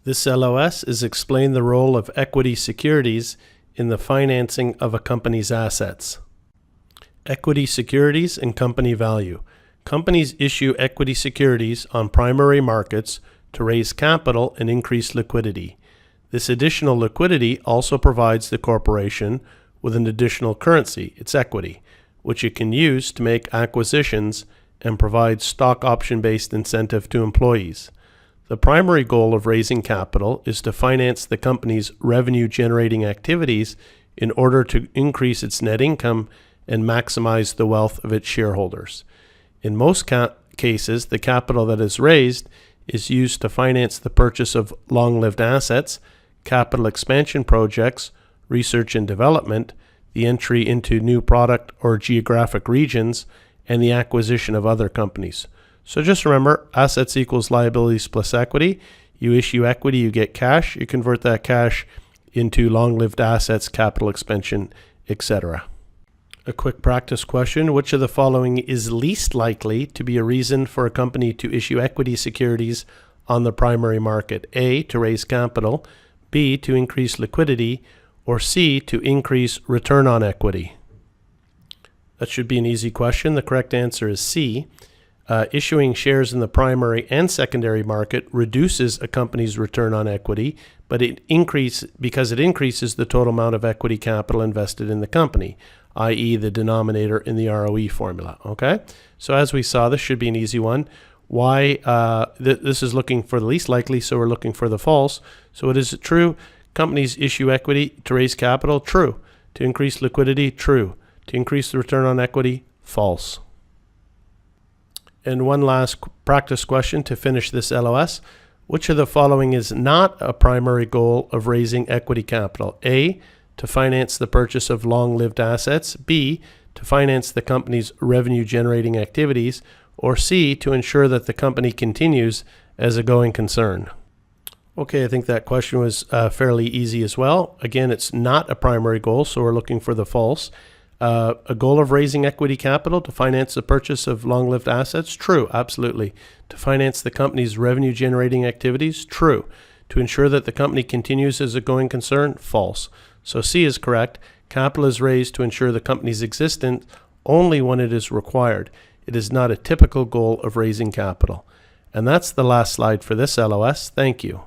This LOS is explain the role of equity securities in the financing of a company's assets. Equity securities and company value. Companies issue equity securities on primary markets to raise capital and increase liquidity. This additional liquidity also provides the corporation with an additional currency, its equity, which it can use to make acquisitions and provide stock option-based incentive to employees. The primary goal of raising capital is to finance the company's revenue-generating activities in order to increase its net income and maximize the wealth of its shareholders. In most cases, the capital that is raised is used to finance the purchase of long-lived assets, capital expansion projects, research and development, the entry into new product or geographic regions, and the acquisition of other companies. So just remember, assets equals liabilities plus equity. You issue equity, you get cash. You convert that cash into long-lived assets, capital expansion, etc. A quick practice question. Which of the following is least likely to be a reason for a company to issue equity securities on the primary market? A, to raise capital. B, to increase liquidity. Or C, to increase return on equity? That should be an easy question. The correct answer is C. Issuing shares in the primary and secondary market reduces a company's return on equity, but because it increases the total amount of equity capital invested in the company, i.e. the denominator in the ROE formula. Okay, so as we saw, this should be an easy one. Why? This is looking for the least likely, so we're looking for the false. So is it true? Companies issue equity to raise capital? True. To increase liquidity? True. To increase the return on equity? False. And one last practice question to finish this LOS. Which of the following is not a primary goal of raising equity capital? A, to finance the purchase of long-lived assets. B, to finance the company's revenue-generating activities. Or C, to ensure that the company continues as a going concern. Okay, I think that question was fairly easy as well. Again, it's not a primary goal, so we're looking for the false. A goal of raising equity capital to finance the purchase of long-lived assets? True, absolutely. To finance the company's revenue-generating activities? True. To ensure that the company continues as a going concern? False. So C is correct. Capital is raised to ensure the company's existence only when it is required. It is not a typical goal of raising capital. And that's the last slide for this LOS. Thank you.